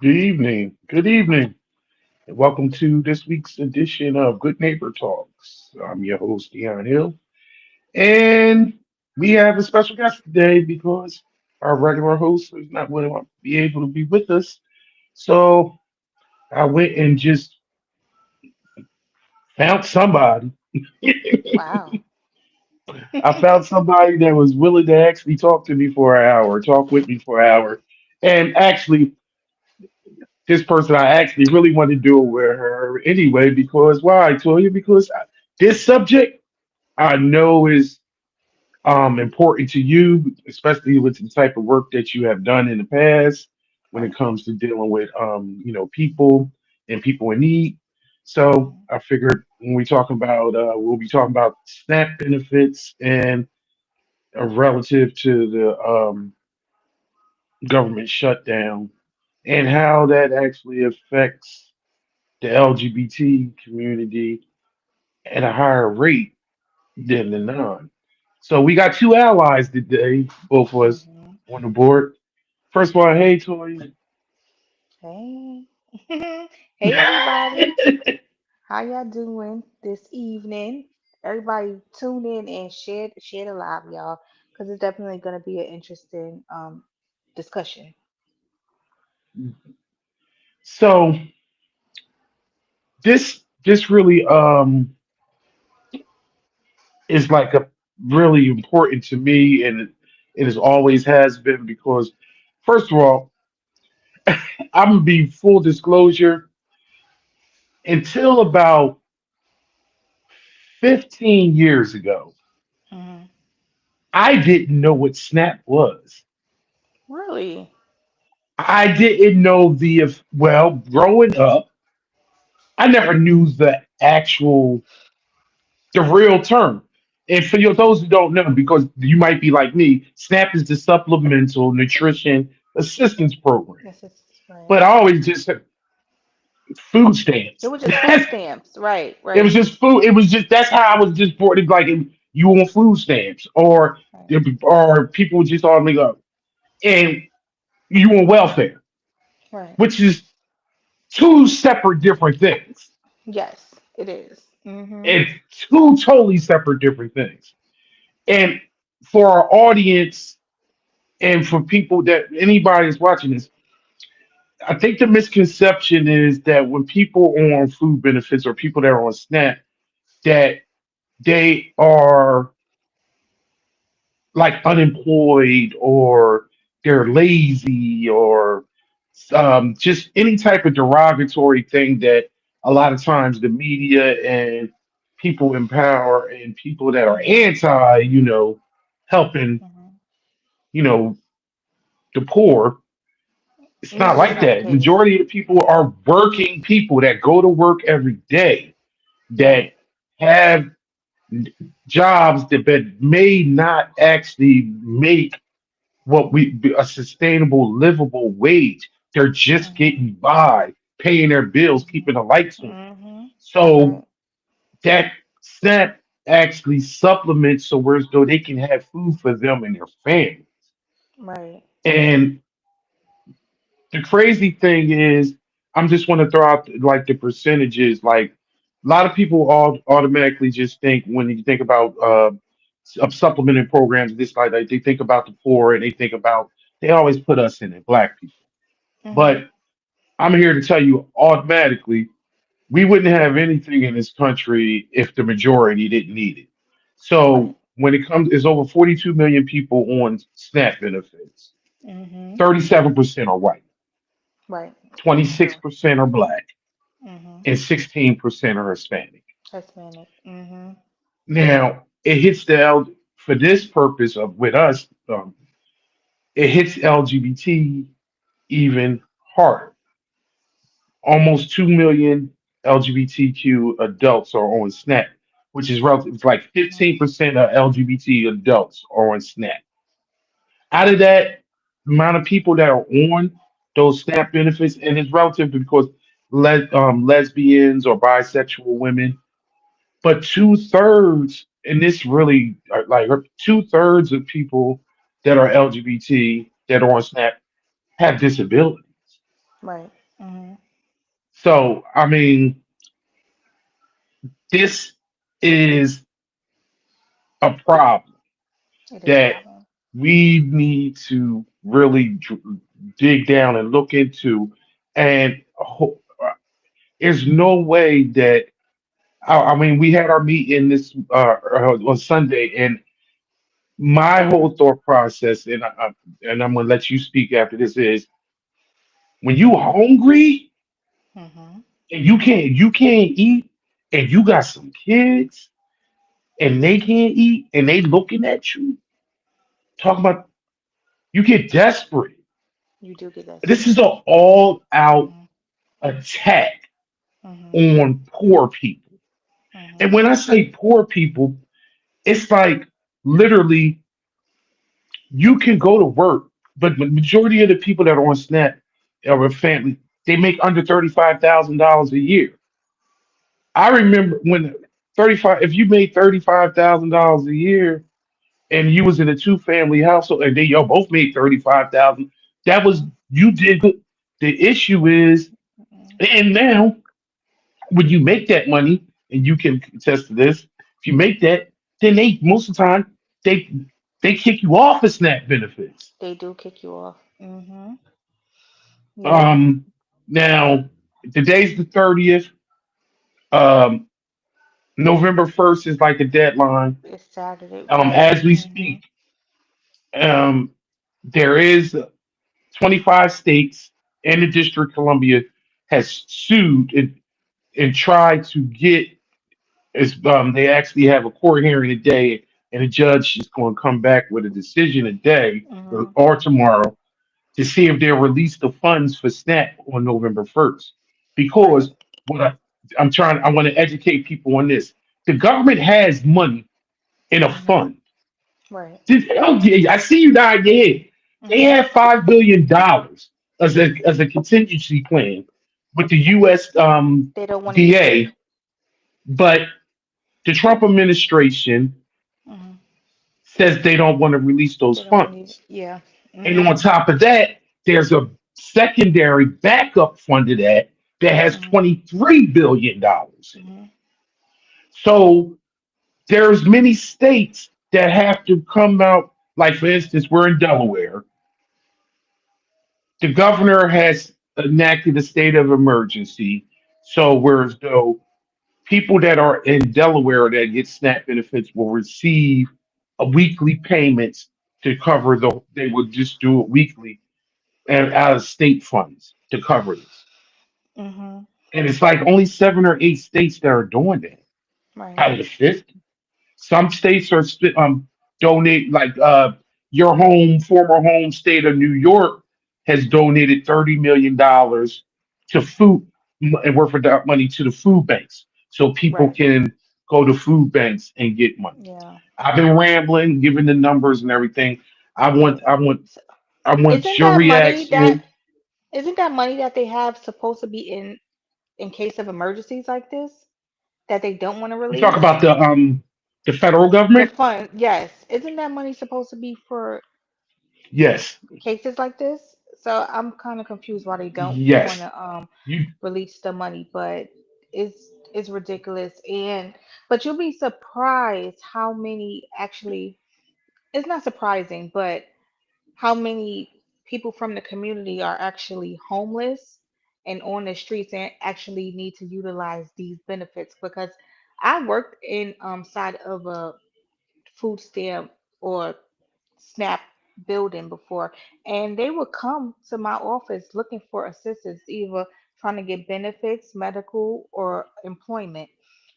Good evening. Good evening. And welcome to this week's edition of Good Neighbor Talks. I'm your host, Deon Hill. And we have a special guest today because our regular host is not going to be able to be with us. So I went and just found somebody. Wow. I found somebody that was willing to actually talk to me for an hour, talk with me for an hour. And actually, this person I actually really want to do it with her anyway because why, Toya? Because this subject I know is important to you, especially with the type of work that you have done in the past when it Right. comes to dealing with people and people in need. So Mhm. I figured when we talk about we'll be talking about SNAP benefits and relative to the government shutdown and how that actually affects the LGBT community at a higher rate than the non. So we got two allies today, both of us Mhm. on the board. First of all, hey Toy. Hey. Hey everybody. How y'all doing this evening? Everybody tune in and share the live, y'all, because it's definitely gonna be an interesting discussion. So this really is like a really important to me, and it has always has been because first of all, I'm gonna be full disclosure. Until about 15 years ago, Hmm. I didn't know what Snap was. Really? I didn't know well, growing up, I never knew the real term. And for those who don't know, because you might be like me, SNAP is the Supplemental Nutrition Assistance Program. This is right. But I always just said food It stamps. was just food stamps. Right, It was right, just food. It was just that's how I was just brought. It like you on food stamps, right, or people would just automatically go, and you on welfare, right. which is two separate different things. Yes, it is. Mm-hmm. It's two totally separate different things. And for our audience and for people that anybody is watching this, I think the misconception is that when people are on food benefits or people that are on SNAP, that they are like unemployed or they're lazy or just any type of derogatory thing that a lot of times the media and people in power and people that are Mm-hmm. anti, helping, Mm-hmm. you know, the poor. It's And not it's just like not the that. case. Majority of the people are working people that go to work every day that Right. have jobs that may not actually make what we a sustainable, livable wage. They're just Mm-hmm. getting by, paying their bills, keeping the lights Mm-hmm. on. Mm-hmm. So Right. that SNAP actually supplements so whereas though they can have food for them and their family. Right. And the crazy thing is, I'm just want to throw out like the percentages. Like a lot of people all automatically just think when you think about supplemental programs, this like they think about the poor and they always put us in it, black people. Mm-hmm. But I'm here to tell you automatically, we wouldn't have anything in this country if the majority didn't need it. Right. So when it comes, there's over 42 million people on SNAP benefits. Mm-hmm. 37% are white, Right. True. 26% are black, Mm-hmm. and 16% are Hispanic. Hispanic. Mm-hmm. Now, it hits for this purpose of with us, it hits LGBT even harder. Almost 2 million LGBTQ adults are on SNAP, which is relative. It's like Mm-hmm. 15% of LGBT adults are on SNAP. Out of that amount of people that are on those SNAP benefits, and it's relative because lesbians or bisexual women, but 2/3, and this really like 2/3 of people that are LGBT that are on SNAP have disabilities. Right. Mhm. So, I mean, this is a problem It is a that problem. we need to really dig down and look into. And there's no way that, I mean, we had our meeting this on Sunday, and my whole thought process, and I'm gonna let you speak after this, is when you hungry Mhm. and you can't eat, and you got some kids and they can't eat and they looking at you talking about, you get desperate. You do get This is desperate. an all out Mhm. attack Mhm. on poor people. And Mhm. when I say poor people, it's like literally you can go to work, but the majority of the people that are on SNAP are a family. They make under $35,000 a year. I remember when 35. If you made $35,000 a year and you was in a two family household and they y'all both made 35,000, that was, Mhm. you did good. The issue is, Mhm. and now when you make that money, and you can attest to this, if you make that, then they most of the time they they kick you off of SNAP benefits. They do kick you off. Mhm. Yep. Um, Now today's the 30th. Um, November 1st is like a deadline. It's Saturday, right? As we Mhm. speak, um, there is 25 states and the District of Columbia has sued and tried to get, they actually have a court hearing today, and the judge is going to come back with a decision today Mhm. or tomorrow to see if they'll release the funds for SNAP on November 1st. Right. Because what I want to educate people on this. The government has money in a Mhm. fund. Right. Oh, yeah, I see you nodding your head. They Mhm. have $5 billion as a contingency plan with the U.S. They don't want to use it. DA, but the Trump administration Mhm. says they don't want to release those They don't want to use it. funds. Yeah. And on Mhm. top of that, there's a secondary backup fund of that has Mhm. $23 billion in it. Mhm. So there's many states that have to come out. Like for instance, we're in Delaware. The governor has enacted a state of emergency. So whereas though people that are in Delaware that get SNAP benefits will receive a weekly payments to cover they would just do it weekly and out of state funds to cover this. Mhm. And it's like only 7 or 8 states that are doing that Right. out of the 50. Some states are donate, like your former home state of New York has donated $30 million to food and worth of that money to the food banks, so people Right. can go to food banks and get money. Yeah. I've been rambling, giving the numbers and everything. I want, Right. I want, So, I want isn't your that money that reaction. isn't that money that they have supposed to be in case of emergencies like this that they don't want to You talk release? about the federal The government. fund, yes. Isn't that money supposed to be for Yes, cases like this? So I'm kind of confused why they don't want yes. to You release the money, but it's ridiculous. And but you'll be surprised how many actually, it's not surprising, but how many people from the community are actually homeless and on the streets and actually need to utilize these benefits. Because I worked in side of a food stamp or SNAP building before, and they would come to my office looking for assistance, either trying to get benefits, medical, or employment.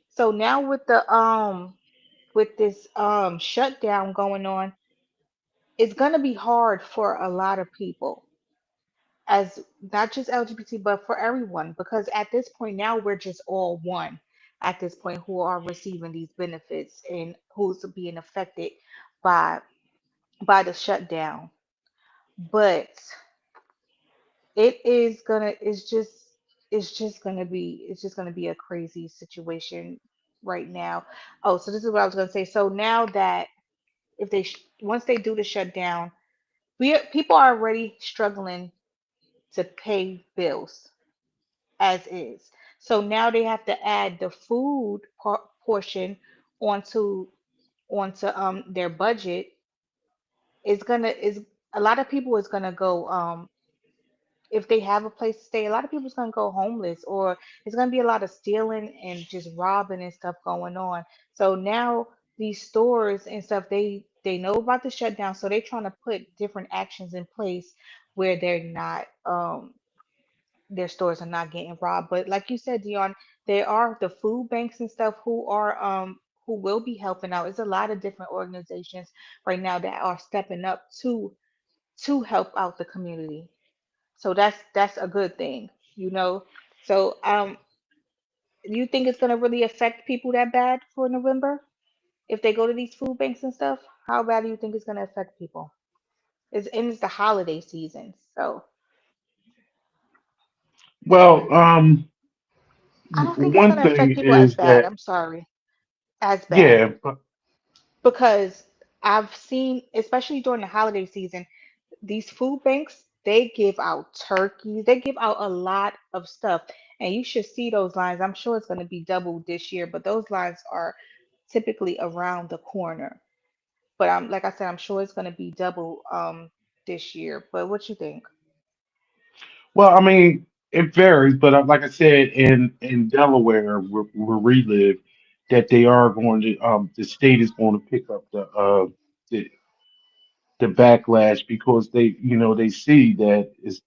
So now with this shutdown going on, it's gonna be hard for a lot of people, as not just LGBT, but for everyone, because at this point now we're just all one. At this point, who are receiving these benefits and who's being affected by the shutdown. But it's just gonna be a crazy situation right now. Oh, so this is what I was gonna say. So now that if once they do the shutdown, people are already struggling to pay bills as is. So now they have to add the food portion onto their budget. It's gonna is A lot of people is gonna go if they have a place to stay, a lot of people's gonna go homeless, or it's gonna be a lot of stealing and just robbing and stuff going on. So now these stores and stuff, they know about the shutdown, so they're trying to put different actions in place where they're not their stores are not getting robbed. But like you said, Dion, there are the food banks and stuff who will be helping out. There's a lot of different organizations right now that are stepping up to help out the community. So that's a good thing, you know. So you think it's gonna really affect people that bad for November if they go to these food banks and stuff? How bad do you think it's gonna affect people? It's the holiday season, so Well, I don't think it's one gonna affect thing people as is bad. that I'm sorry, as bad. yeah, but Because I've seen, especially during the holiday season, these food banks, they give out turkeys, they give out a lot of stuff. And you should see those lines. I'm sure it's going to be double this year, but those lines are typically around the corner. But like I said, I'm sure it's going to be double this year. But what you think? well, I mean, it varies, but like I said, in Delaware, where we live, that they are going to the state is going to pick up the the backlash because they see that is,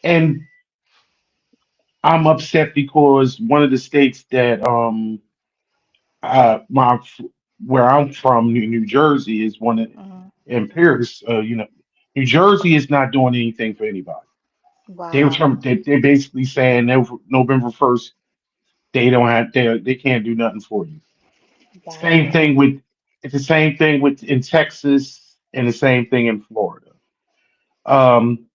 and I'm upset because one of the states that my where I'm from, New Jersey, is one of Hmm. in Paris. New Jersey is not doing anything for anybody. Wow. They're basically saying November 1st they don't have they can't do nothing for you. Same Wow. thing with it's the same thing with in Texas and the same thing in Florida. Um,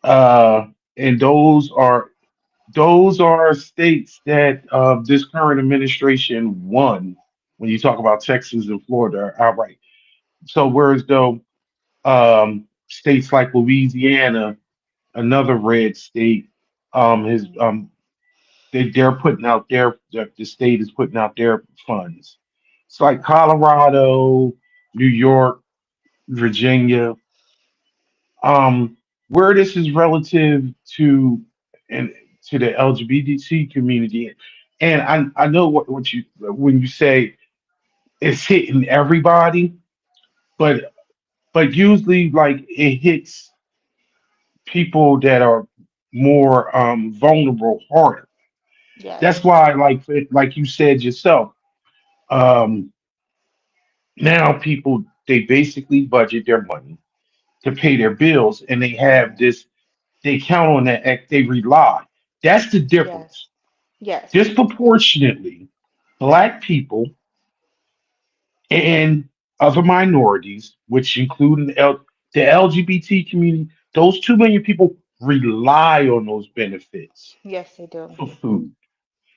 uh, and those are states that this current administration won. When you talk about Texas and Florida outright, so whereas though states like Louisiana, another red state, has Hmm. they're putting out the state is putting out their funds. It's like Colorado, New York, Virginia, um, where this is relative to and to the LGBT community. And I know what you when you say it's hitting everybody, but usually like it hits people that are more vulnerable harder. That's Yes. why, like you said yourself, um, now people they basically budget their money to pay their bills, and they have Hmm. this. They count on that. They rely. That's the Yes. difference. Yes. Disproportionately, black people and other minorities, which include the LGBT community, those 2 million people rely on those benefits Yes, they do. for food.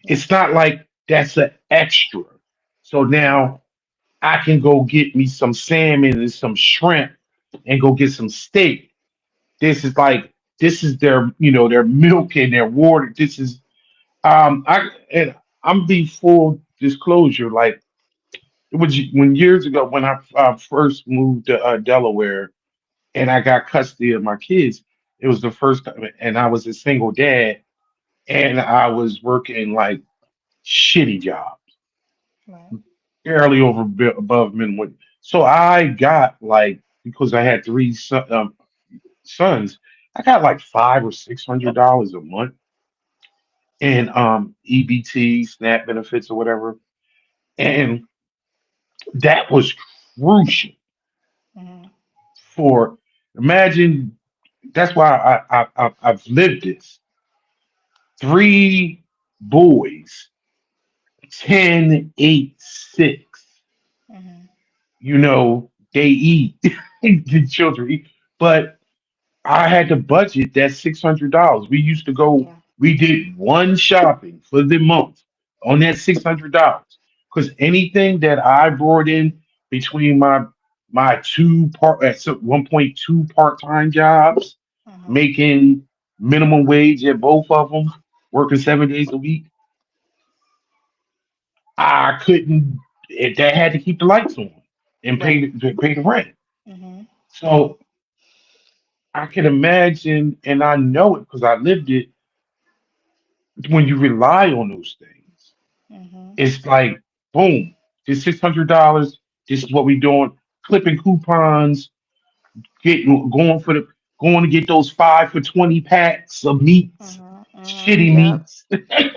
It's Yes. not like that's an extra. So Right. now I can go get me some salmon and some shrimp and go get some steak. This is their milk and their water. This is and I'm being full disclosure. Like it was when years ago when I first moved to Delaware and I got custody of my kids. It was the first time, and I was a single dad, and I was working like shitty jobs, Right. barely above minimum. So I got like because I had sons, I got like $500 or $600 a month in EBT, SNAP benefits or whatever, and that was crucial Hmm. for. Imagine that's why I've lived this. 3 boys, 10, 8, 6. Hmm. They eat. The children eat, but I had to budget that $600. We used to go. Yeah. We did one shopping for the month on that $600 because anything that I brought in between my two part at 1.2 part-time jobs, Hmm. making minimum wage at both of them, working 7 days a week, I couldn't. That had to keep the lights on and Right. pay the rent. Mhm. So I can imagine, and I know it because I lived it. When you rely on those things, Mhm. it's like boom, this $600. This is what we doing. Clipping coupons, getting going to get those 5 for 20 packs of meats, Mhm. Mhm. shitty Yep. meats,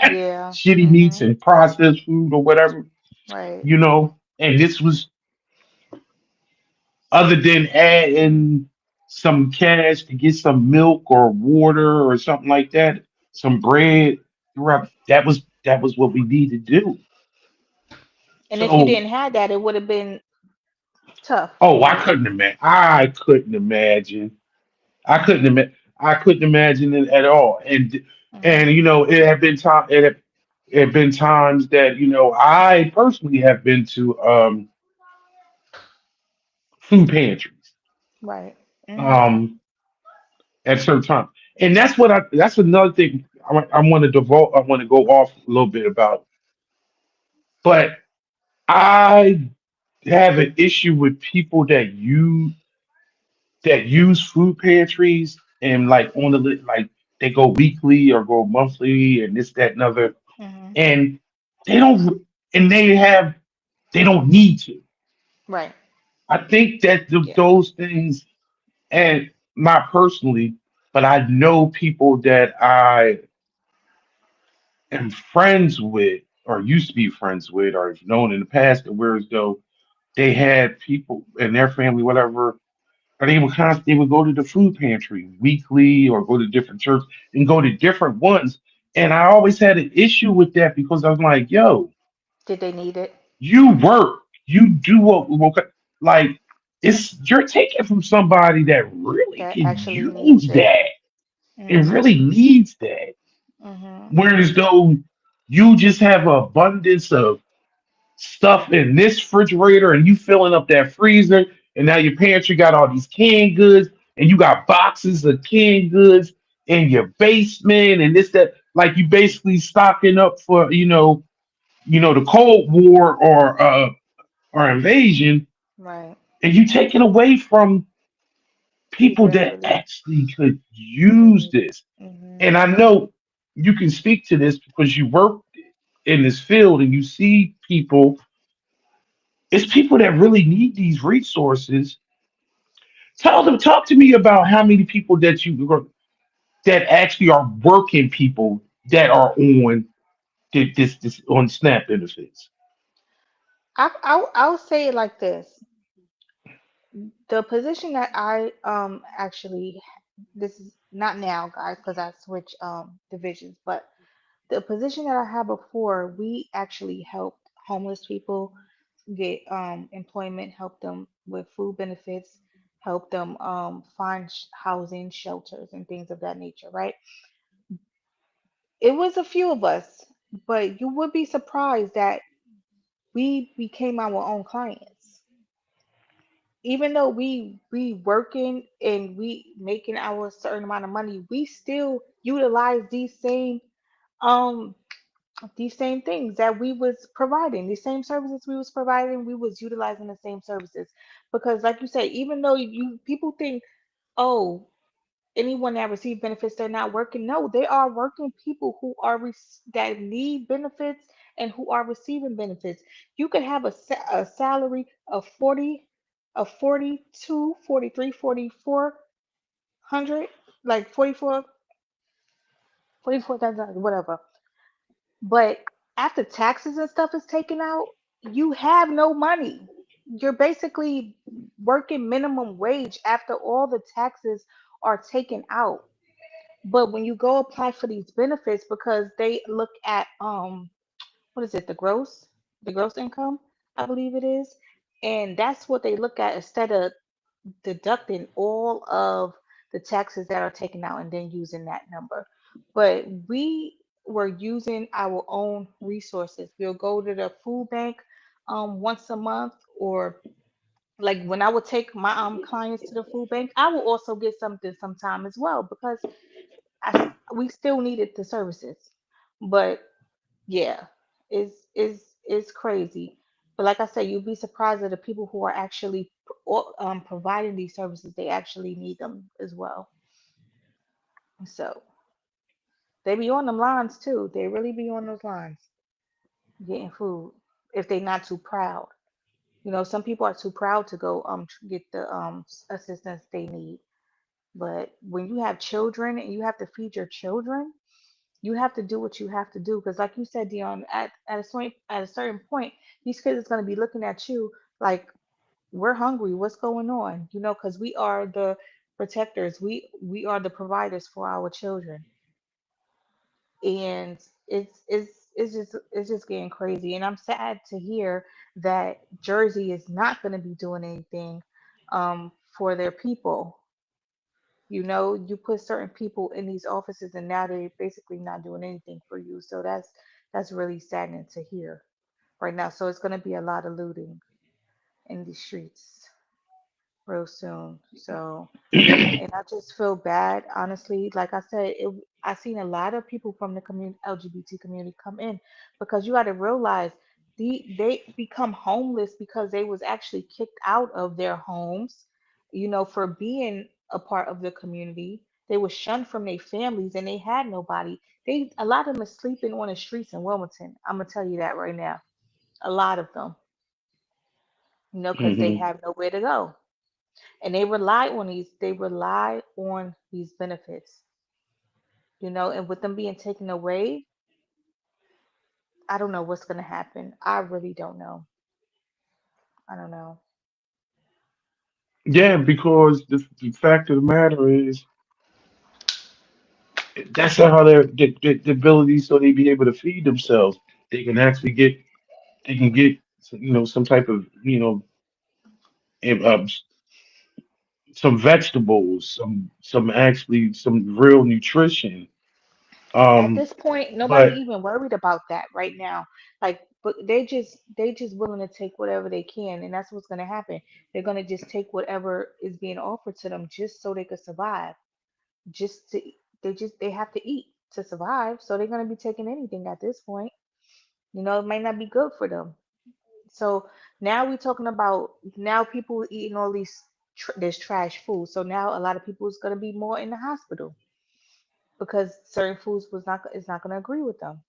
Yeah. shitty meats Mhm. and processed food or whatever, Right. you know. And this was other than adding some cash to get some milk or water or something like that, some bread throughout. That was what we needed to do. And if you So, didn't have that, it would have been tough, oh, I right? couldn't imagine. I couldn't imagine. I couldn't Mhm. imagine. I couldn't imagine it at all. And Mhm. it had been time. It had been times that I personally have been to food pantries Right. Mhm. um at certain times, and that's what I. That's another thing I want to devote. I want to go off a little bit about, but I have an issue with people that use food pantries and like on the like they go weekly or go monthly and this that and other Mhm. and they don't and they don't need to. Right. I think that Yeah. those things, and not personally, but I know people that I am friends with or used to be friends with or have known in the past that where as though they had people in their family, whatever, or they would go to the food pantry weekly or go to different churches and go to different ones. And I always had an issue with that because I was like, yo, Did they need it? you work, you do like you're taking from somebody that really That can actually needs use it. that and Mhm. really needs that. Mhm. Whereas though you just have an abundance of stuff in this refrigerator and you filling up that freezer and now your pantry got all these canned goods and you got boxes of canned goods in your basement and this that like you basically stocking up for the Cold War or invasion, Right. and you taking away from People people that that really actually could use need it. this. Mhm. And I know you can speak to this because you work in this field and you see people. It's people that really need these resources. Talk to me about how many people that actually are working people that are on this on SNAP benefits. I'll say it like this. The position that I actually, this is not now, guys, because I switched divisions, but the position that I had before, we actually helped homeless people get employment, helped them with food benefits, helped them find housing, shelters, and things of that nature, right? It was a few of us, but you would be surprised that we became our own clients. Even though we working and we making our certain amount of money, we still utilize um these same things that we was providing, these same services we was providing, we was utilizing the same services. Because like you say, even though you people think, oh, anyone that receive benefits they're not working. No, they are working people who are that need benefits and who are receiving benefits. You could have a salary of 40, of 42, 43, 4,400, like 44,000, whatever. But after taxes and stuff is taken out, you have no money. You're basically working minimum wage after all the taxes are taken out. But when you go apply for these benefits, because they look at what is it, the gross income, I believe it is, and that's what they look at instead of deducting all of the taxes that are taken out and then using that number. But we were using our own resources. We'll go to the food bank once a month, or like when I would take my clients to the food bank, I will also get something sometime as well because we still needed the services, but yeah, it's crazy. But like I said, you'd be surprised at the people who are actually providing these services. They actually need them as well. So they be on them lines too. They really be on those lines getting food if they not too proud. You know, some people are too proud to go get the assistance they need. But when you have children and you have to feed your children, you have to do what you have to do. Because like you said, Dion, at a certain point, these kids is gonna be looking at you like we're hungry. What's going on? You know, because we are the protectors. We are the providers for our children, and it's just getting crazy. And I'm sad to hear that Jersey is not going to be doing anything for their people. You know, you put certain people in these offices, and now they're basically not doing anything for you. So that's really saddening to hear right now. So it's going to be a lot of looting in the streets real soon. So. And I just feel bad, honestly. Like I said, I seen a lot of people from the community, LGBT community, come in because you got to realize they become homeless because they was actually kicked out of their homes, you know, for being a part of the community. They were shunned from their families and they had nobody. A lot of them are sleeping on the streets in Wilmington. I'm gonna tell you that right now. A lot of them, you know, because they Hmm. have nowhere to go and they rely on these benefits, you know, and with them being taken away, I don't know what's going to happen. I really don't know. I don't know. Yeah, because the fact of the matter is that's how the ability so they be able to feed themselves. They can actually get they can get some type of em- um, some vegetables, some actually some real nutrition. At Um, this point nobody but even worried about that right now. Like, but they just willing to take whatever they can, and that's what's going to happen. They're going to just take whatever is being offered to them just so they could survive. just to they have to eat to survive, so they're going to be taking anything at this point. You know, it might not be good for them. So now we're talking about now people eating all this trash food. So now a lot of people is going to be more in the hospital because certain foods was not is not going to agree with them.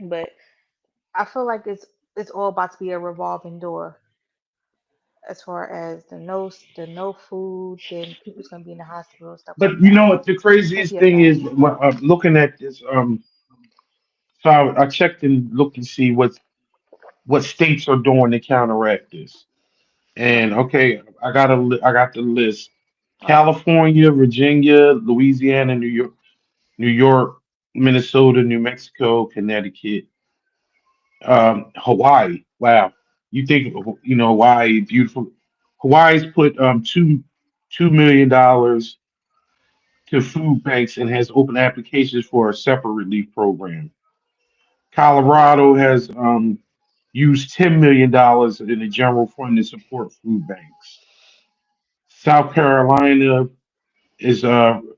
But I feel like it's all about to be a revolving door as far as the no food, then people's going to be in the hospital and stuff but like you that. know what the It's going to craziest be a thing is mess. when I'm looking at this. So I checked and looked and see what states are doing to counteract this. And Okay. okay, I got the list: Okay. California, Virginia, Louisiana, New York, Minnesota, New Mexico, Connecticut, Hawaii. Wow, you think Hawaii, beautiful. Hawaii's put $2 million to food banks and has open applications for a separate relief program. Colorado has used $10 million in the general fund to support food banks. South Carolina is um,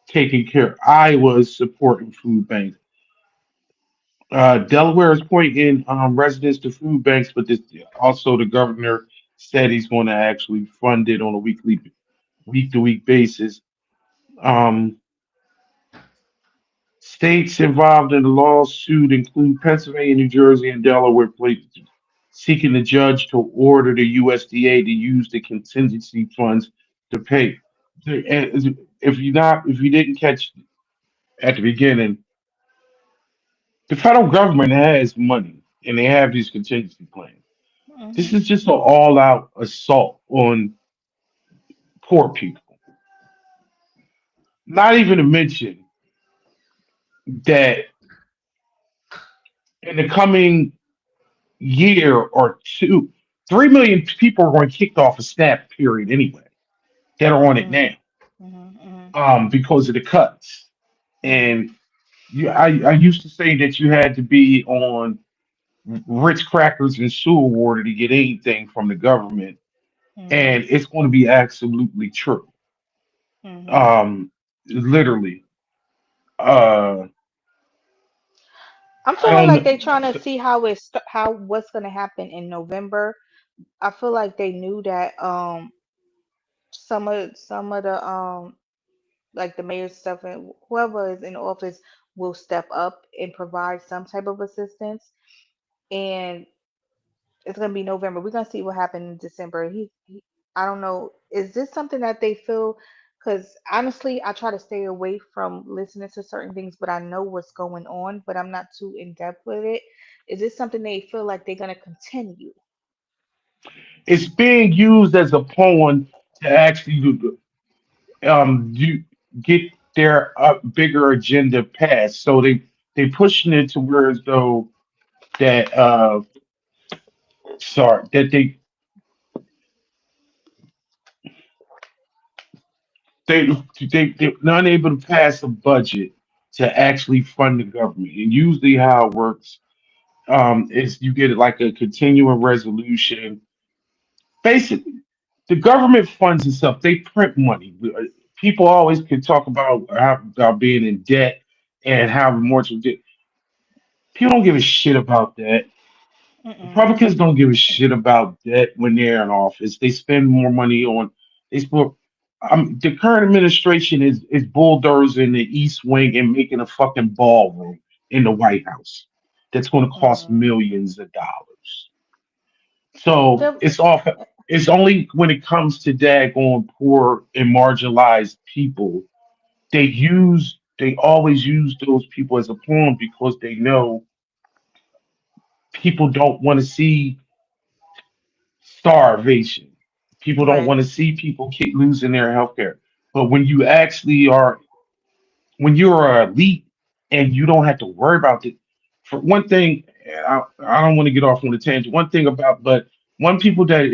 taking care. Iowa is supporting food banks. Delaware is pointing residents to food banks, but also the governor said he's going to actually fund it on a week to week basis. Um, States involved in the lawsuit include Pennsylvania, New Jersey, and Delaware, seeking the judge to order the USDA to use the contingency funds to pay. If you didn't catch at the beginning, the federal government has money and they have these contingency plans. This Hmm. is just an all-out assault on poor people. Not even to mention that in the coming year or two, 3 million people are going kicked off a SNAP period anyway that are on it Hmm. now, Hmm. because of the cuts. Hmm. And I used to say that you had to be on Ritz crackers and sewer water to get anything from the government, Hmm. and it's going to be absolutely true. Hmm. Um, literally. Uh, I'm I feeling don't like know. they trying to see how what's gonna happen in November. I feel like they knew that some of the like the mayor's stuff and whoever is in office will step up and provide some type of assistance. And it's gonna be November. We're gonna see what happened in December. I don't know. Is this something that they feel? Because honestly, I try to stay away from listening to certain things, but I know what's going on, but I'm not too in depth with it. Is this something they feel like they're gonna continue? It's being used as a pawn to actually you get their bigger agenda passed. So they pushing it to where as though that sorry that they they're not able to pass a budget to actually fund the government. And usually how it works is you get like a continuing resolution. Basically, the government funds itself. They print money. People always can talk about being in debt and how much of debt. People don't give a shit about that. Mm-mm. Republicans don't give a shit about debt when they're in office. They spend more money on they spend. The current administration is bulldozing the East Wing and making a fucking ballroom in the White House. That's going to cost Mm. millions of dollars. So The, it's off. It's only when it comes to daggone poor and marginalized people they always use those people as a pawn because they know people don't want to see starvation. People don't right. want to see people keep losing their health care. But when you actually are, when you're an elite and you don't have to worry about it, for one thing, I don't want to get off on a tangent. One thing about, but one people that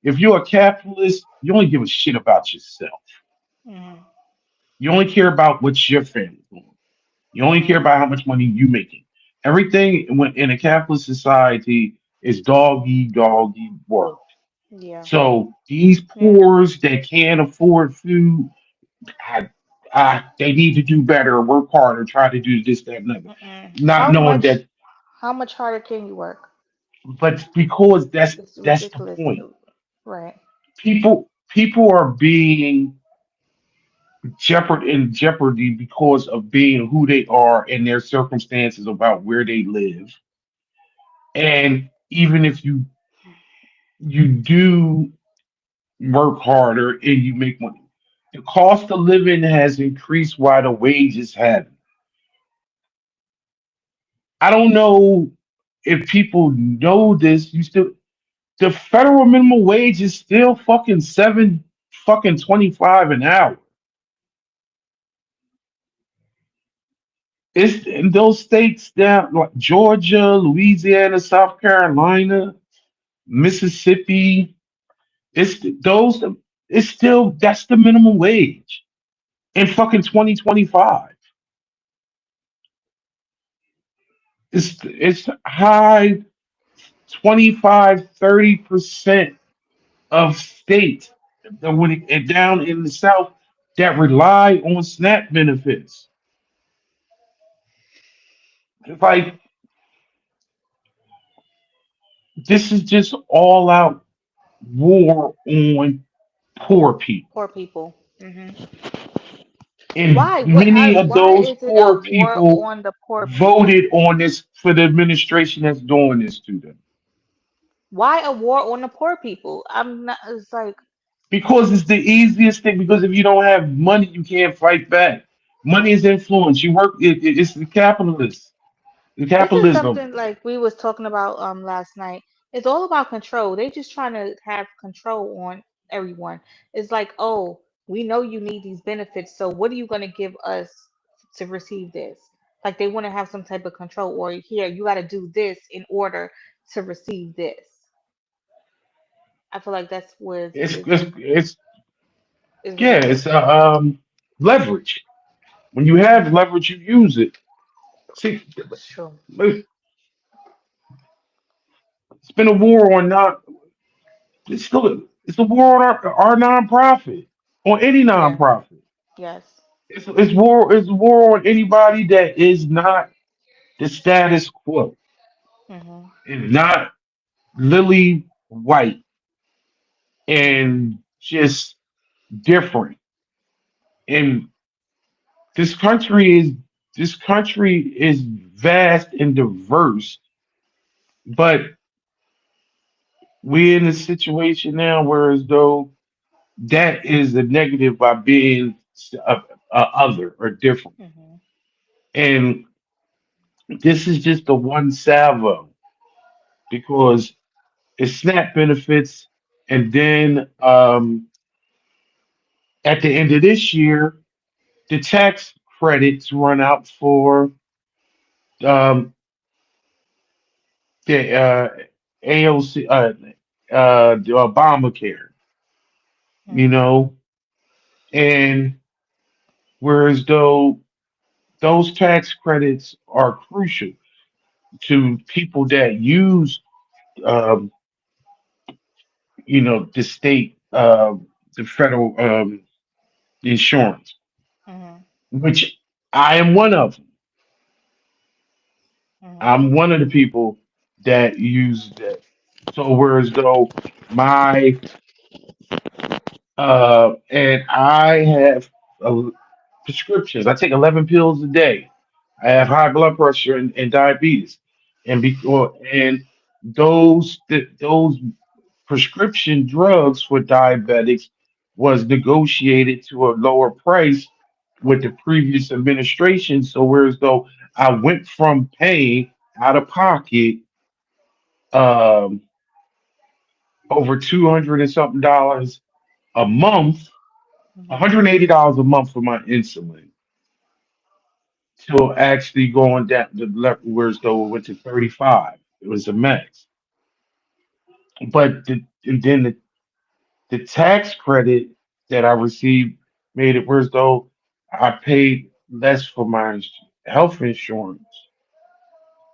if you're a capitalist, you only give a shit about yourself. Mm-hmm. You only care about what your family's doing. You only care Mm-hmm. about how much money you making. Everything when in a capitalist society is doggy work. Yeah. So these Yeah. poors that can't afford food, I, they need to do better, work harder, try to do this, that, and other. Mm-mm. Not knowing that, How much harder can you work? but because It's that's the ridiculous. point. Right. People are being in jeopardy because of being who they are and their circumstances about where they live. And even if you do work harder and you make money, the cost of living has increased while the wages haven't. I don't know if people know this. You still the federal minimum wage is still fucking 7 fucking 25 an hour. It's in those states down like Georgia, Louisiana, South Carolina, Mississippi. It's those. It's still that's the minimum wage in fucking 2025. It's high 25 30% of states that when it down in the South that rely on SNAP benefits. It's like this is just all out war on poor people. Poor people. And many of Why those is it a poor war people on the poor people? voted on this for the administration that's doing this to them. Why a war on the poor people? I'm not. It's like Because it's the easiest thing. Because if you don't have money, you can't fight back. Money is influence. You work. It's the capitalist. The this is capitalism. something like we was talking about last night. It's all about control. They just trying to have control on everyone. It's like, oh, we know you need these benefits, so what are you gonna give us to receive this? Like they want to have some type of control, or here you got to do this in order to receive this. I feel like that's what It's is yeah. It's ridiculous. leverage. When you have Hmm. leverage, you use it. See, Sure. it's been a war on not. It's still it's a war on our nonprofit, on any Yeah. nonprofit. Yes. It's war on anybody that is not the status quo. Mhm. It's not lily white Mhm. and just different. And this country is this country is vast and diverse, but we're in a situation now where as though that is a negative by being other or different. Mhm. And this is just the one salvo because it's SNAP benefits, and then at the end of this year, the tax credits run out for um, the AOC, the Obamacare, you Mhm. know, and whereas though those tax credits are crucial to people that use, um, the state, the federal insurance, Mhm. which I am one of them. Mhm. I'm one of the people that use that. So whereas though my and I have uh, prescriptions. I take 11 pills a day. I have high blood pressure and diabetes, and those prescription drugs for diabetics was negotiated to a lower price with the previous administration. So whereas though I went from paying out of pocket um, over 200 and something dollars a month, Mhm. $180 a month for my insulin, to actually going down the left whereas though it went to 35. It was a max. But and then the tax credit that I received made it whereas though I paid less for my health insurance.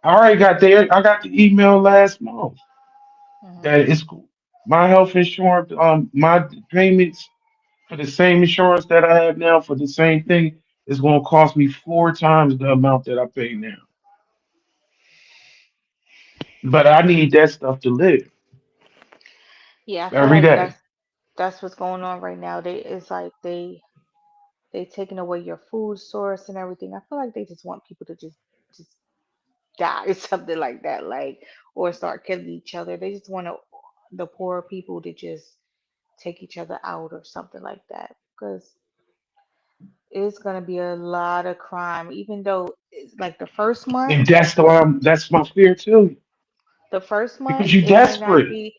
I already got there. I got the email last month Mhm. that it's my health insurance, my payments for the same insurance that I have now for the same thing is going to cost me four times the amount that I pay now. But I need that stuff to live Yeah, I feel every like day. that's what's going on right now. It's like they taking away your food source and everything. I feel like they just want people to just die or something like that, like or start killing each other. They just want the poor people to just take each other out or something like that because it's gonna be a lot of crime. Even though it's like And that's my fear too. the first month Because you're it might not desperate. be.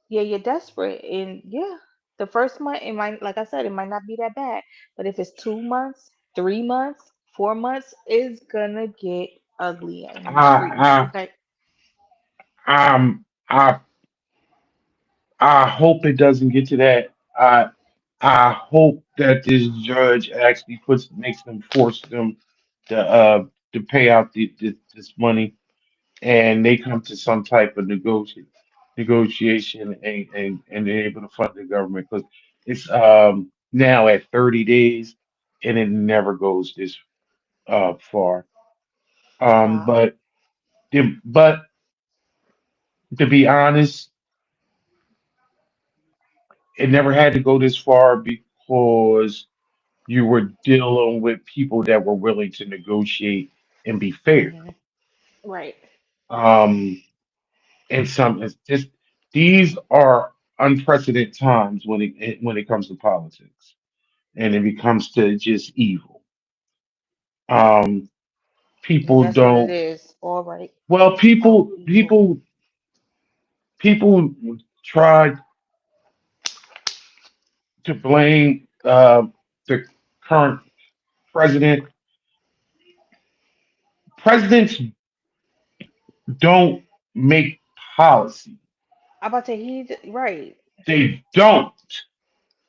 Yeah, you're desperate, and yeah, the first month it might, like I said, it might not be that bad. But if it's 2 months, 3 months, 4 months, it's gonna get ugly in the streets. I Okay. I I I hope it doesn't get to that. I hope that this judge actually makes them force them to pay out this money, and they come to some type of negotiation, and they're able to fund the government because it's now at 30 days and it never goes this far. Wow. But but to be honest, it never had to go this far because you were dealing with people that were willing to negotiate and be fair. Hmm. Right. Um, and it's just these are unprecedented times when it comes to politics and it becomes to just evil. Um, And people that's what it don't. is. All right. Well, All evil. people try to blame the current president. Presidents don't make policy. I about to right. They don't.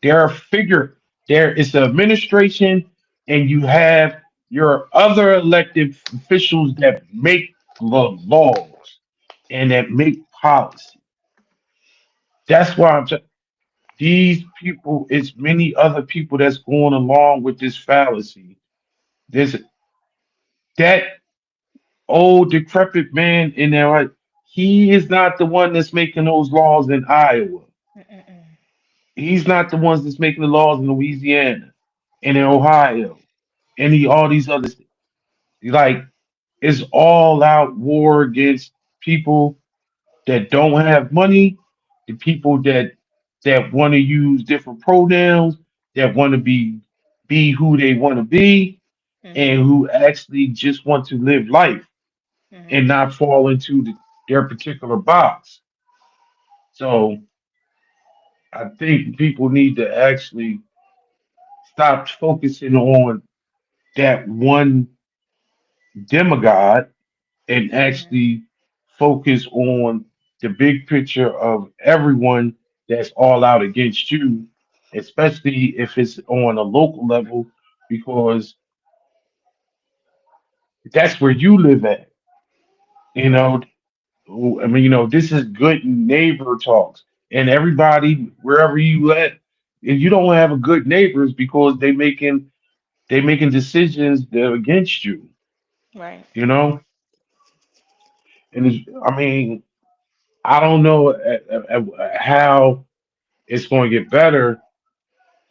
They're a figure. There is the administration, and you have your other elected officials that make the laws and that make policy. That's why I'm saying. These people, it's many other people that's going along with this fallacy. There's that old decrepit man in there. Right? He is not the one that's making those laws in Iowa. Mm-mm-mm. He's not the ones that's making the laws in Louisiana and in Ohio and all these other states. Like it's all out war against people that don't have money, the people that want to use different pronouns, that want to be who they want to be, and Mhm. who actually just want to live life and Mhm. not fall into their particular box. So I think people need to actually stop focusing on that one demigod and Mhm. actually focus on the big picture of everyone that's all out against you, especially if it's on a local level, because that's where you live at. You know, Right. I mean, this is good neighbor talks, and everybody wherever you at, and you don't have a good neighbors because they making decisions that are against you. Right. You know, and I mean, I don't know how it's going to get better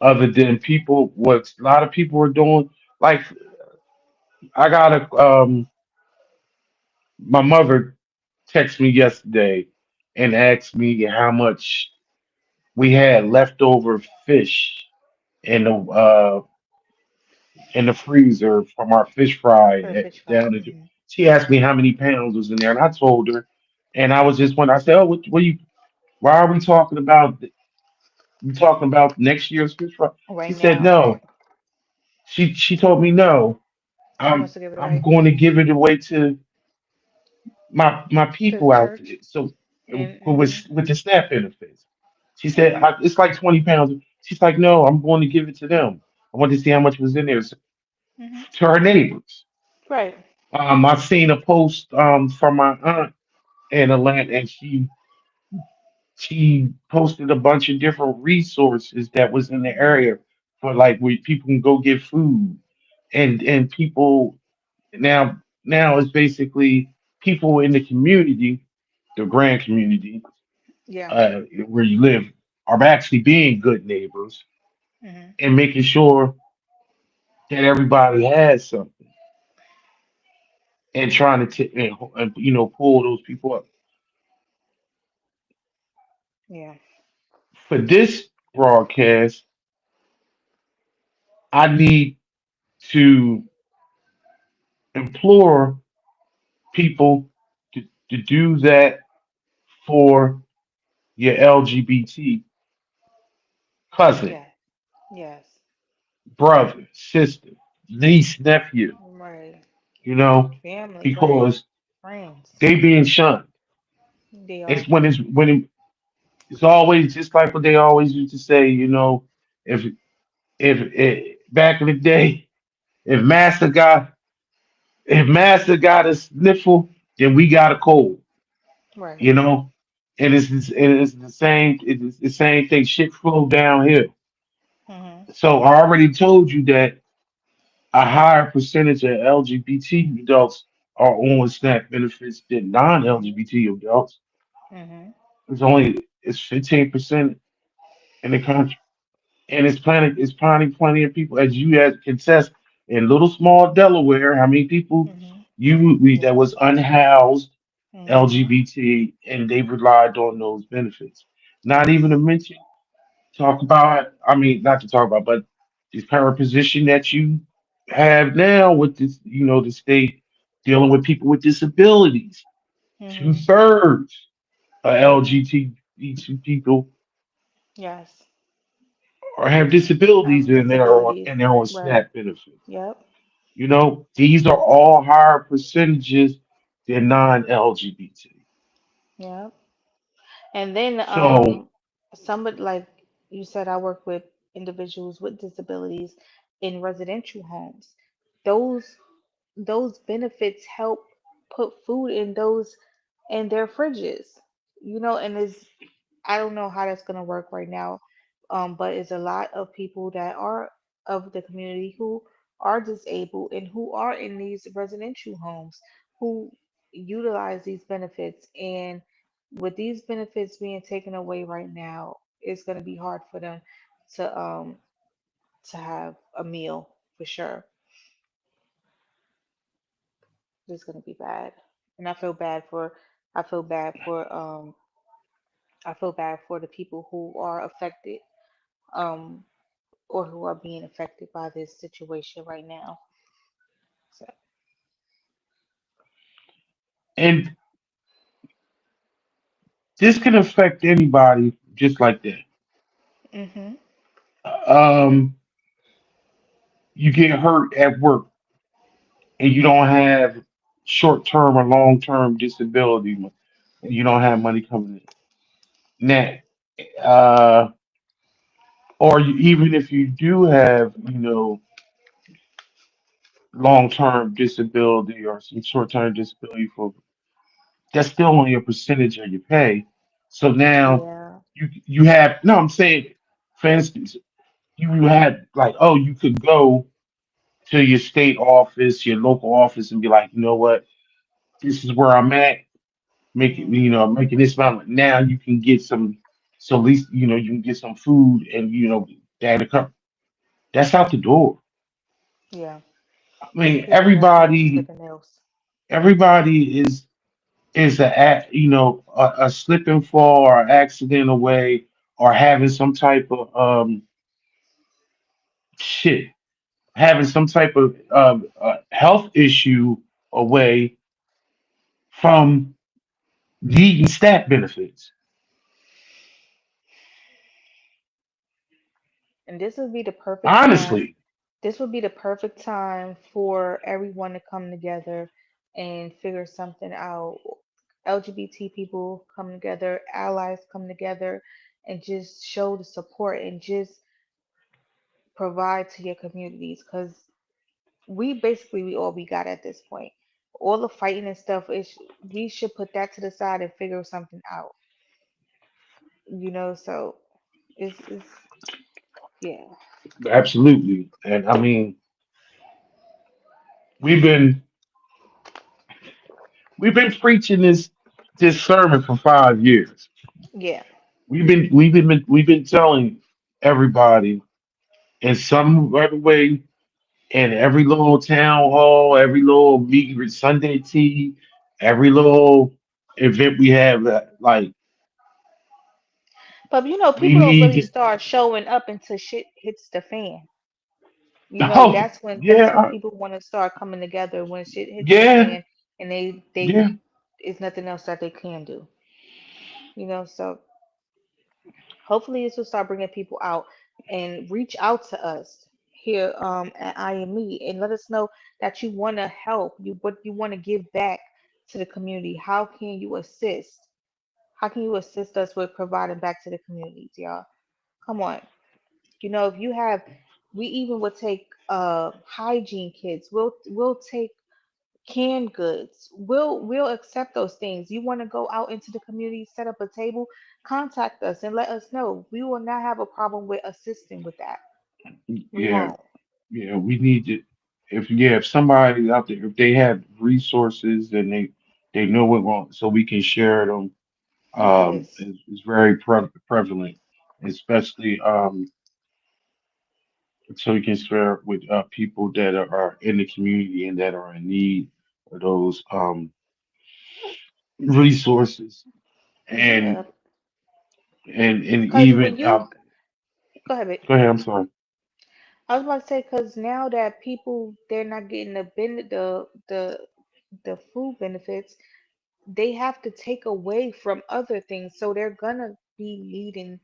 other than people what a lot of people are doing. Like I got my mother texted me yesterday and asked me how much we had leftover fish in the freezer from our fish fry For the fish fry. down the. Mhm. She asked me how many pounds was in there, and I told her, and I was just when I said, "Oh, what you? Why are we talking about? We talking about next year's fish fry?" She Right said, now, right? "No." She told me no. She I'm wants to give it I'm away going to give it away to my to the people out there. church. So And with the SNAP benefits. She said okay. it's like 20 pounds. She's like, no, I'm going to give it to them. I want to see how much was in there Mhm. to her neighbors. Right. I seen a post from my aunt in Atlanta, and she posted a bunch of different resources that was in the Mhm. area for like where people can go get food and people now it's basically people in the community, the grand community, Yeah. where you live, are actually being good neighbors Mhm. and making sure that everybody has something and trying to pull those people up. Yeah. For this broadcast, I need to implore people to do that for your LGBT cousin, Yeah. Yes. brother, sister, niece, nephew, Right. you know, Family. Right. because Friends. they being shunned. They It's are. it's always just like what they always used to say, if back in the day, if master got if master got a sniffle, then we got a cold, Right. you know. And it's the same it's the same thing. Shit flow downhill. Mhm. So I already told you that a higher percentage of LGBT adults are on SNAP benefits than Mhm. non-LGBT adults. Mhm. It's 15% in the country, and it's plenty of people as you as can test in little small Delaware. How many people Mhm. that Yes. was unhoused Mhm. LGBT and they relied on those benefits. Not even to Yes. mention talk about. I mean, not to talk about, but the current position that you have now with this, the state dealing with people with disabilities. Two Mhm. thirds of Mhm. LGBT people Yes. or have disabilities and Disabilities. they're on Right. SNAP benefits. Yep. These are all higher percentages than non-LGBT. Yep. And then So somebody like you said, I work with individuals with disabilities in residential homes. Those those benefits help put food in those in their fridges. And is I don't know how that's gonna work right now But it's a lot of people that are of the community who are disabled and who are in these residential homes who utilize these benefits. And with these benefits being taken away right now, it's going to be hard for them to um to have a meal for sure. It's going to be bad, and I feel bad for I feel bad for the people who are affected um or who are being affected by this situation right now. So, And this can affect anybody just like that. mhm, Um, you get hurt at work and you don't have short term or long term disability, you don't have money coming in. Now, uh, or even if you do have, long term disability or some short term disability for that's still only a percentage of your pay. So now yeah, you have no, I'm saying, for instance, you had like, oh, you could go to your state office, your local office, and be like, you know what, this is where I'm at, mhm, making this amount. Now you can get some, so at least you can get some food, and that's out the door. yeah. I mean, People definitely need to get the nails. everybody is a slip and fall or accident away, or having some type of shit, having some type of health issue away from needing stat benefits. And this would be the perfect time. Honestly, This would be the perfect time for everyone to come together and figure something out. LGBT people come together, allies come together, and just show the support and just provide to your communities. Because we all we got at this point. All the fighting and stuff is we should put that to the side and figure something out. So it's yeah. absolutely. And I mean, we've been we've been preaching this sermon for 5 years. Yeah. We've been telling everybody in some other way, in every little town hall, every little meet, Sunday tea, every little event we have, that like But we people don't really need. start showing up until shit hits the fan. Oh That's when yeah, people want to start coming together when shit hits the yeah, fan and they yeah. is nothing else that they can do. So hopefully this will start bringing people out and reach out to us here at IME and let us know that you want to help, what you want to give back to the community. How can you assist? How can you assist us with providing back to the communities, y'all? Come on. If you have, we even would take hygiene kits. We'll take canned goods. We'll accept those things. You want to go out into the community, set up a table, contact us and let us know. We will not have a problem with assisting with that. We Yeah, won't. yeah, we need to. If somebody out there, if they have resources and they know what wrong, so we can share them. Yes. Is very prevalent, especially so we can share with people that are in the community and that are in need of those resources, and Yeah. and Because when even you go ahead, babe. go ahead. I'm sorry. I was about to say because now that people they're not getting the food benefits, they have to take away from other things, so they're gonna be needing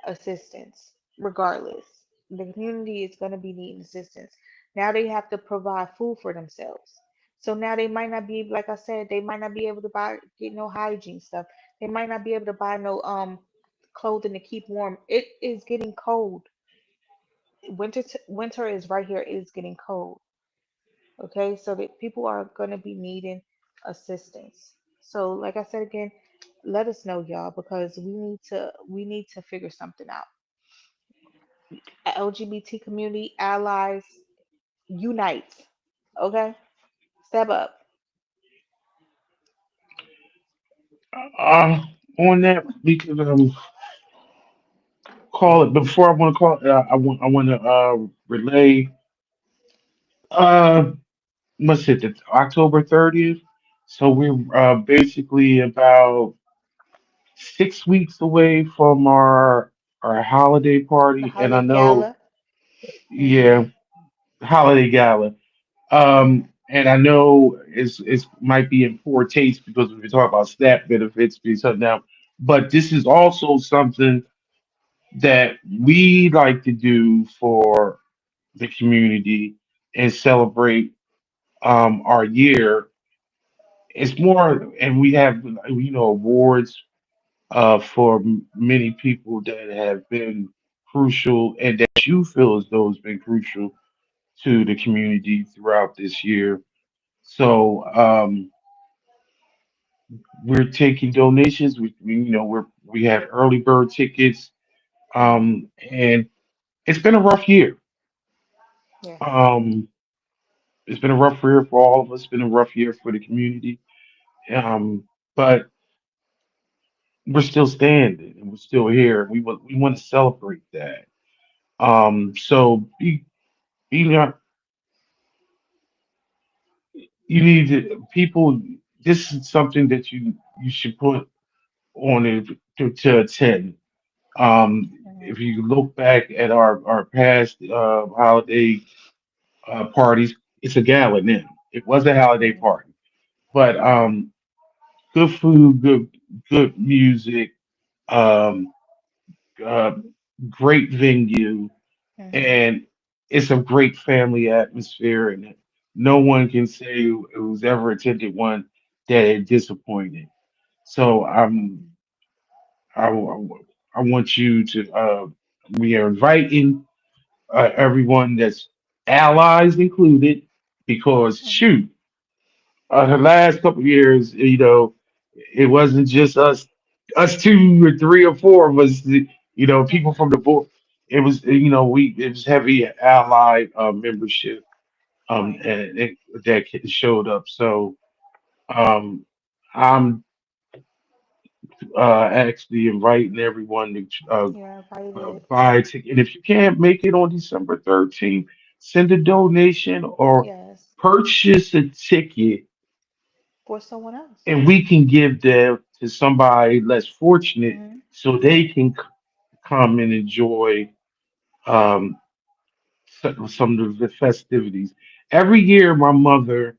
assistance regardless. The community is going to be needing assistance. Now they have to provide food for themselves. So now they might not be, like I said, they might not be able to get no hygiene stuff. They might not be able to buy no clothing to keep warm. It is getting cold. Winter is right here. It is getting cold. Okay, so that people are going to be needing assistance. So like I said again, let us know, y'all, because we need to figure something out. LGBT community allies unite. Okay, step up. Uh, on that, we could call it. Before I want to call it, I want to relay. Uh, what's it? The October 30th. So we're basically about 6 weeks away from our holiday The party, and I holiday know, gala. yeah, Mhm. holiday gala. Mhm. And I know it's might be in poor taste because we talk about SNAP benefits being shut down, but this is also something that we like to do for the community and celebrate our year. It's more, and we have awards for many people that have been crucial and that you feel as though has been crucial to the community throughout this year. So we're taking donations. We have early bird tickets, Mhm. and it's been a rough year. Yes. Um, it's been a rough year for all of us. It's been a rough year for the community. But we're still standing and we're still here. We want to celebrate that. So not you need to, people. This is something that you should put on it to attend. Mhm. If you look back at our past holiday parties, it's a gala now. It was a holiday Mhm. party, but good food, good music, um, uh, great venue, Mhm. and it's a great family atmosphere. And no one can say who's ever attended one that it disappointed. So Mhm. I want you to. We are inviting everyone that's allies included, because Mhm. shoot, the last couple of years, it wasn't just us two or three or four of us, people Mhm. from the board. It was, it was heavy ally membership, Right. that showed up. So, um, I'm actually inviting everyone to You're invited. buy a ticket. And if you can't make it on December 13th, send a donation or Yes. purchase a ticket, For someone else. and we can give them to somebody less fortunate Mhm. so they can come and enjoy um, some of the festivities. Every year, my mother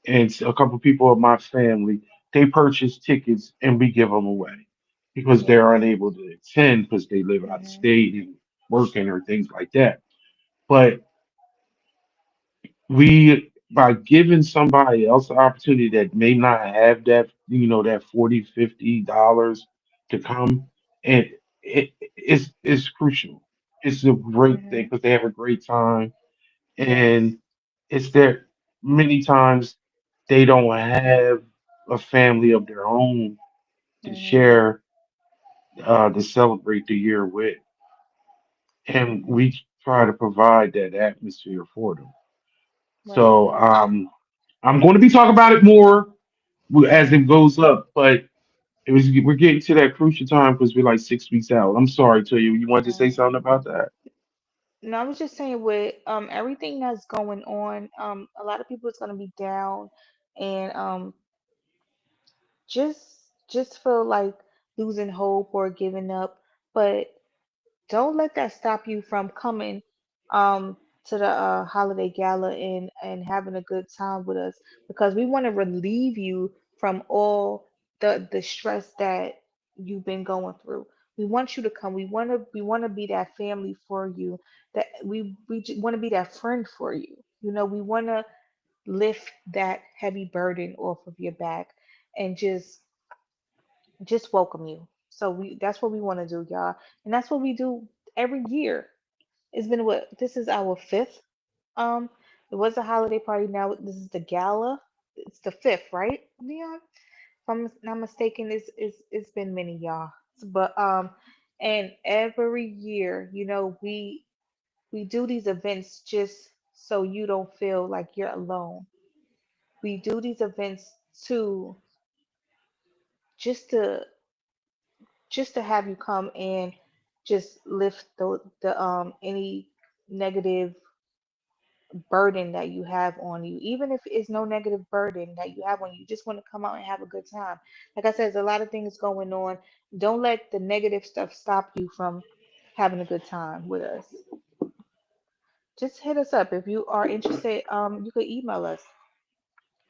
and a couple people of my family, they purchase tickets and we give them away because Yes. they're unable to attend because they live out of Mhm. state and working or things like that. But we, by giving somebody else the opportunity that may not have that, that 40, $50 to come, and it's crucial. It's a great thing Mhm. because they have a great time, Yes. and it's that many times they don't have a family of their own to Mhm. share, to celebrate the year with, and Mhm. we try to provide that atmosphere for them. Right. So I'm going to be talking about it more as it Mhm. goes up, but we're getting to that crucial time because we're like 6 weeks out. I'm sorry to you. You wanted to say Right. something about that? No, I was just saying with everything that's going on, a lot of people is gonna be down and just feel like losing hope or giving up. But don't let that stop you from coming to the holiday gala and having a good time with us, because we want to relieve you from all the stress that you've been going through. We want you to come. We want to be that family for you. That we want to be that friend for you. We want to lift that heavy burden off of your back and just welcome you. So that's what we want to do, y'all. And that's what we do every year. It's been what, this is our fifth. Um, it was a holiday party. Now this is the gala. It's the fifth, right, Leon? If I'm not mistaken, it's been many, y'all. But and every year, we we do these events just so you don't feel like you're alone. We do these events to just to just to have you come and just lift the any negative burden that you have on you, even if it's no negative burden that you have on you, you just want to come out and have a good time. Like I said, there's a lot of things going on. Don't let the negative stuff stop you from having a good time with us. Just hit us up if you are interested. You could email us.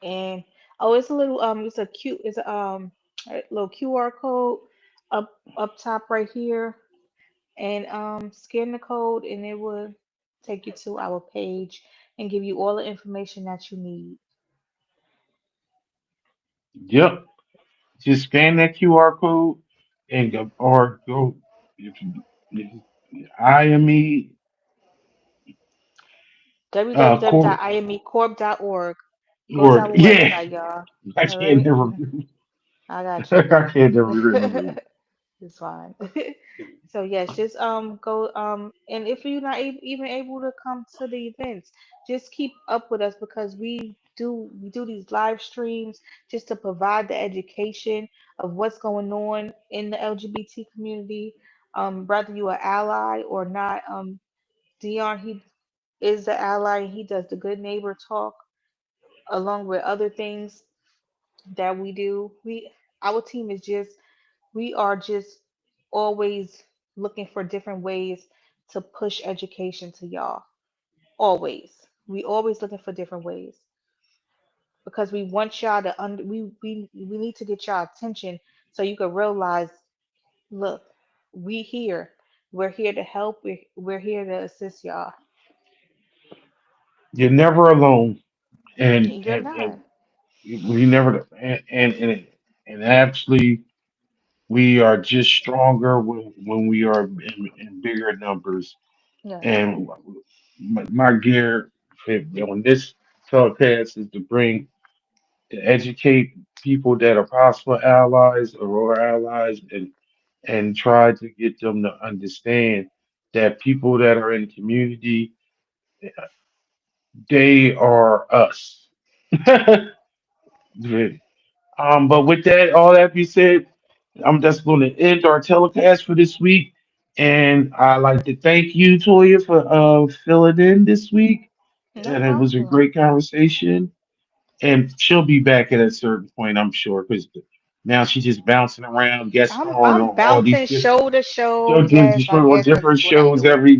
And oh, it's a little it's a little QR code up top right here, and scan the code, and it will take you to our page and give you all the information that you need. Yep. Just scan that QR code and go, or go if IME court www.imecorp.org. Go to or our yeah, website, y'all. I All can't right, never I got I you. can't never remember. It's fine. So yes, just go and if you're not even able to come to the events, just keep up with us because we do these live streams just to provide the education of what's going on in the LGBT community. Whether you are ally or not, Dion, he is the ally and he does the good neighbor talk along with other things that we do. Our team is just we are just always looking for different ways to push education to y'all. Always. We always looking for different ways because we want y'all to we need to get y'all attention so you can realize, look, we here. We're here to help. We're here to assist y'all. You're never alone, and You're and, not. and we never and actually we are just stronger when we are in bigger numbers. Yes. And my gear on this telecast is to bring to educate people that are possible allies or allies and try to get them to understand that people that are in the community, they are us. But with that, all that being said, I'm just going to end our telecast for this week. And I'd like to thank you, Toya, for filling in this week. No And it was a problem. great conversation. And she'll be back at a certain point, I'm sure, because now she's just bouncing around, guest starring I'm on all these bouncing show to show. Yes, I on guess that's different what I'm shows doing. every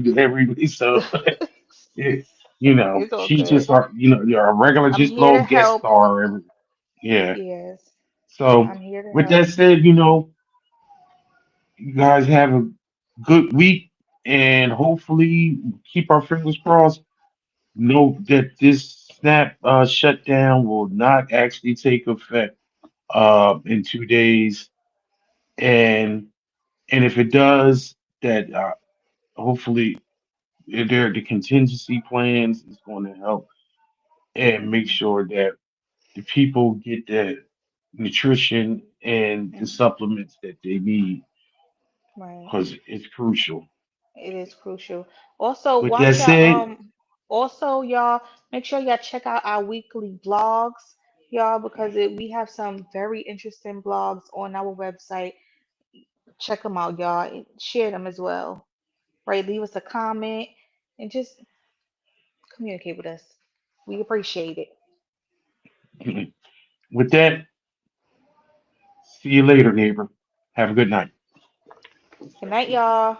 week. So, it, It's all she's good. just our, you're a regular, I'm just here little to guest help. star. Yeah. Yes, So, I'm here to with help. that said, you guys have a good week and hopefully keep our fingers crossed. Know that this snap shutdown will not actually take effect in 2 days, and if it does, that hopefully the contingency plans is going to help and make Hmm. sure that the people get the nutrition and the Hmm. supplements that they need Right. because it's crucial. It is crucial. Also, With that watch your said, also y'all make sure y'all check out our weekly blogs, y'all, because we have some very interesting blogs on our website. Check them out, y'all, and share them as well. Right? Leave us a comment and just communicate with us. We appreciate it. with that, see you later, neighbor. Have a good night. Good night, y'all.